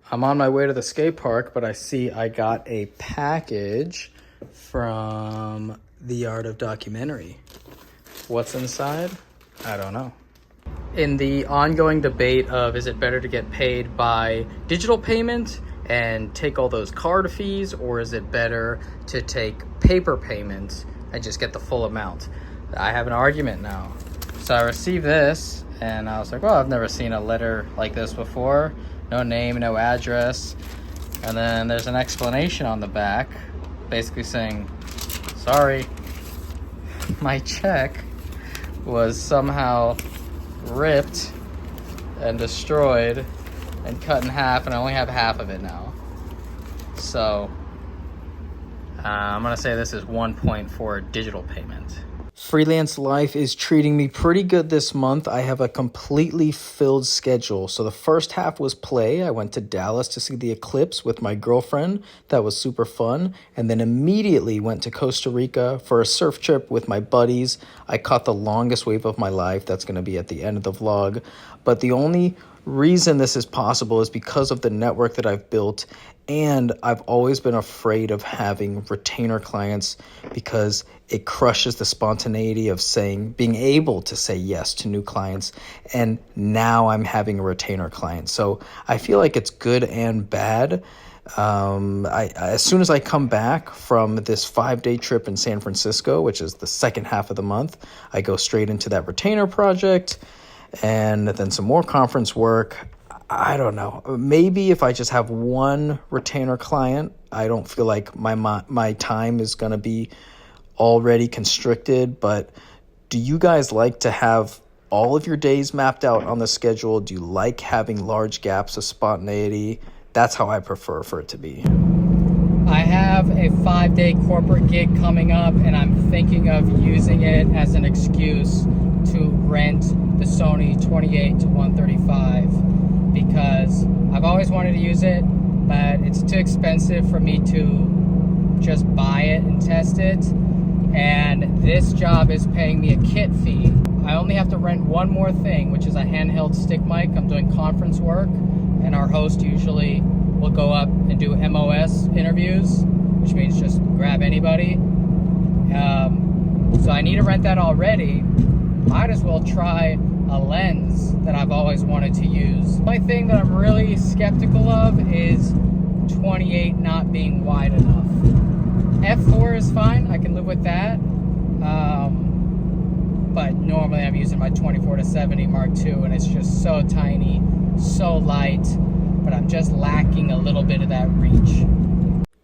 I'm on my way to the skate park, but I see I got a package from The Art of Documentary. What's inside? I don't know. In the ongoing debate of is it better to get paid by digital payment and take all those card fees, or is it better to take paper payments and just get the full amount? I have an argument now. So I received this and I was like, well, I've never seen a letter like this before. No name, no address. And then there's an explanation on the back basically saying, sorry, my check was somehow ripped and destroyed and cut in half, and I only have half of it now. So I'm gonna say this is 1 point for digital payment. Freelance life is treating me pretty good this month. I have a completely filled schedule. So the first half was play. I went to Dallas to see the eclipse with my girlfriend. That was super fun. And then immediately went to Costa Rica for a surf trip with my buddies. I caught the longest wave of my life. That's going to be at the end of the vlog. But the only reason this is possible is because of the network that I've built. And I've always been afraid of having retainer clients because it crushes the spontaneity of being able to say yes to new clients. And now I'm having a retainer client. So I feel like it's good and bad. As soon as I come back from this 5-day trip in San Francisco, which is the second half of the month, I go straight into that retainer project and then some more conference work. I don't know. Maybe if I just have one retainer client, I don't feel like my time is going to be already constricted. But do you guys like to have all of your days mapped out on the schedule? Do you like having large gaps of spontaneity? That's how I prefer for it to be. I have a 5-day corporate gig coming up, and I'm thinking of using it as an excuse to rent the Sony 28 to 135. Because I've always wanted to use it, but it's too expensive for me to just buy it and test it. And this job is paying me a kit fee. I only have to rent one more thing, which is a handheld stick mic. I'm doing conference work, and our host usually will go up and do MOS interviews, which means just grab anybody. So I need to rent that already. Might as well try a lens that I've always wanted to use. The only thing that I'm really skeptical of is 28 not being wide enough. F4 is fine, I can live with that. But normally I'm using my 24 to 70 Mark II, and it's just so tiny, so light, but I'm just lacking a little bit of that reach.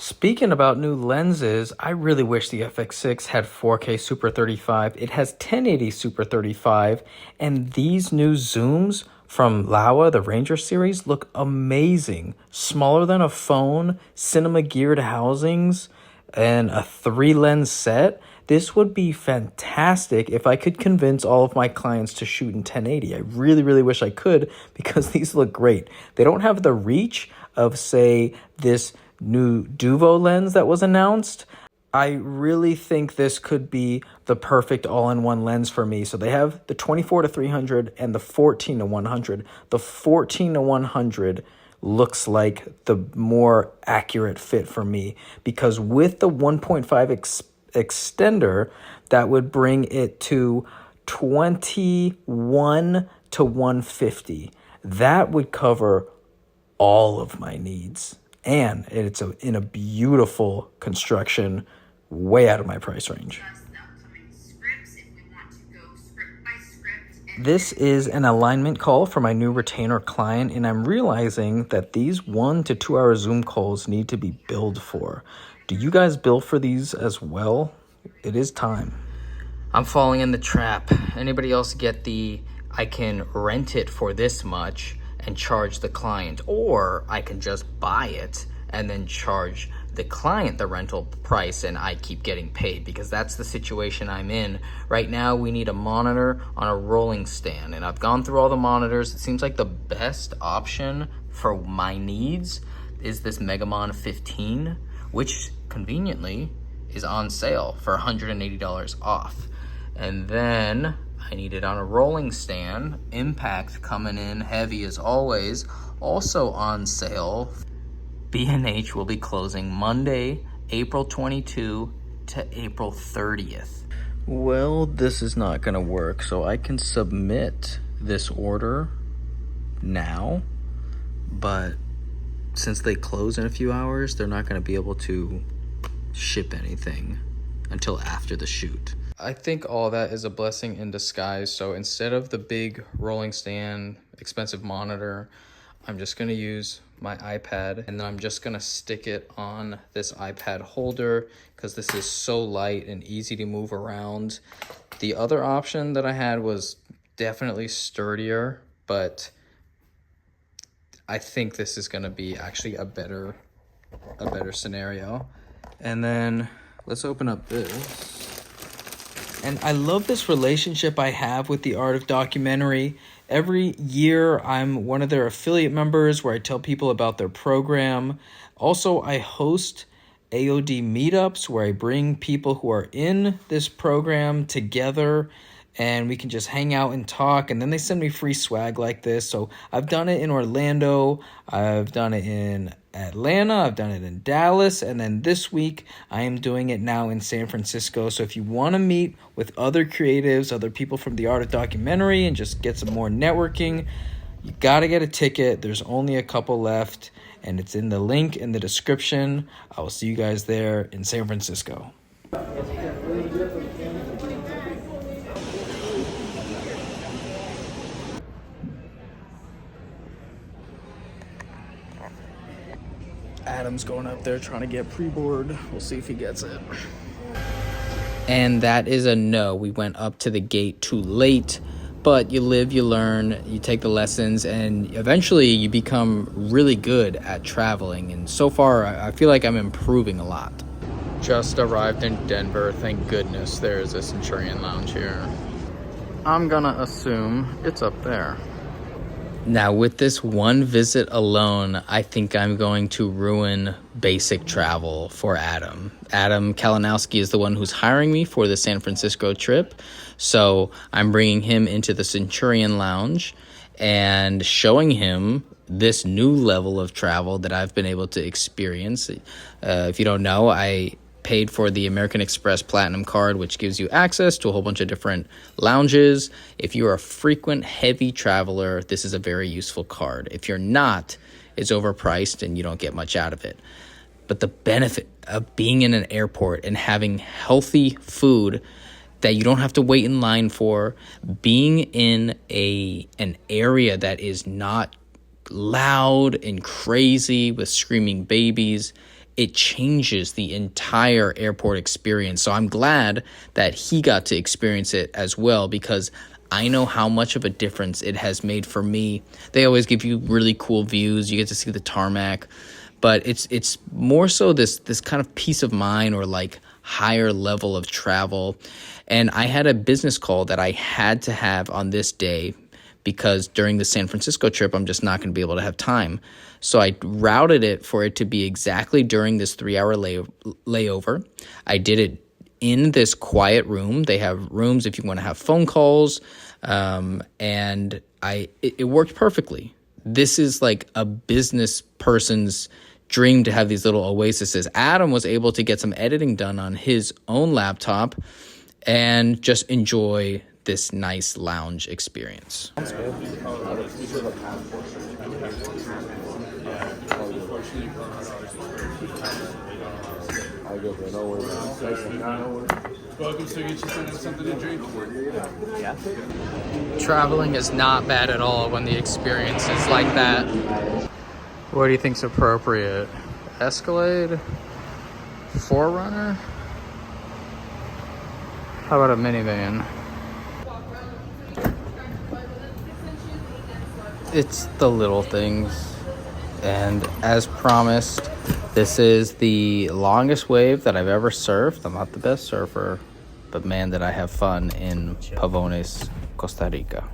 Speaking about new lenses, I really wish the FX6 had 4K Super 35. It has 1080 Super 35, and these new zooms from Laowa, the Ranger series, look amazing. Smaller than a phone, cinema geared housings, and a 3-lens set. This would be fantastic if I could convince all of my clients to shoot in 1080. I really, really wish I could, because these look great. They don't have the reach of, say, this new Duvo lens that was announced. I really think this could be the perfect all-in-one lens for me. So they have the 24 to 300 and the 14 to 100. The 14 to 100 looks like the more accurate fit for me, because with the 1.5 extender, that would bring it to 21 to 150. That would cover all of my needs. And it's in a beautiful construction, way out of my price range. This is an alignment call for my new retainer client, and I'm realizing that these 1 to 2 hour Zoom calls need to be billed for. Do you guys bill for these as well? It is time. I'm falling in the trap. Anybody else get the I can rent it for this much and charge the client, or I can just buy it and then charge the client the rental price and I keep getting paid? Because that's the situation I'm in. Right now we need a monitor on a rolling stand, and I've gone through all the monitors. It seems like the best option for my needs is this Megamon 15, which conveniently is on sale for $180 off. And then I need it on a rolling stand. Impact coming in heavy as always. Also on sale. B&H will be closing Monday, April 22 to April 30th. Well, this is not gonna work, so I can submit this order now, but since they close in a few hours, they're not gonna be able to ship anything until after the shoot. I think all that is a blessing in disguise. So instead of the big rolling stand, expensive monitor, I'm just gonna use my iPad, and then I'm just gonna stick it on this iPad holder because this is so light and easy to move around. The other option that I had was definitely sturdier, but I think this is gonna be actually a better scenario. And then let's open up this. And I love this relationship I have with the Art of Documentary. Every year, I'm one of their affiliate members where I tell people about their program. Also, I host AOD meetups where I bring people who are in this program together and we can just hang out and talk. And then they send me free swag like this. So I've done it in Orlando. I've done it in Atlanta. I've done it in Dallas. And then this week, I am doing it now in San Francisco. So if you want to meet with other creatives, other people from the Art of Documentary, and just get some more networking, you got to get a ticket. There's only a couple left, and it's in the link in the description. I will see you guys there in San Francisco. Adam's going up there trying to get pre-board. We'll see if he gets it. And that is a no. We went up to the gate too late, but you live, you learn, you take the lessons, and eventually you become really good at traveling. And so far, I feel like I'm improving a lot. Just arrived in Denver. Thank goodness there is a Centurion Lounge here. I'm gonna assume it's up there. Now, with this one visit alone, I think I'm going to ruin basic travel for Adam. Adam Kalinowski is the one who's hiring me for the San Francisco trip. So I'm bringing him into the Centurion Lounge and showing him this new level of travel that I've been able to experience. If you don't know, I paid for the American Express Platinum card, which gives you access to a whole bunch of different lounges. If you're a frequent heavy traveler, this is a very useful card. If you're not, it's overpriced and you don't get much out of it. But the benefit of being in an airport and having healthy food that you don't have to wait in line for, being in an area that is not loud and crazy with screaming babies, it changes the entire airport experience. So I'm glad that he got to experience it as well, because I know how much of a difference it has made for me. They always give you really cool views. You get to see the tarmac, but it's more so this kind of peace of mind or like higher level of travel. And I had a business call that I had to have on this day because during the San Francisco trip, I'm just not going to be able to have time. So I routed it for it to be exactly during this 3-hour layover. I did it in this quiet room. They have rooms if you want to have phone calls, and it worked perfectly. This is like a business person's dream to have these little oases. Adam was able to get some editing done on his own laptop and just enjoy this nice lounge experience. Sounds good. Welcome, so get you something to drink. Yeah. Traveling is not bad at all when the experience is like that. What do you think's appropriate? Escalade? Forerunner? How about a minivan? It's the little things. And as promised, this is the longest wave that I've ever surfed. I'm not the best surfer, but man, did I have fun in Pavones, Costa Rica.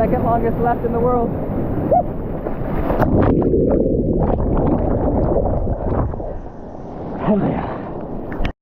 second longest left in the world. Hell yeah.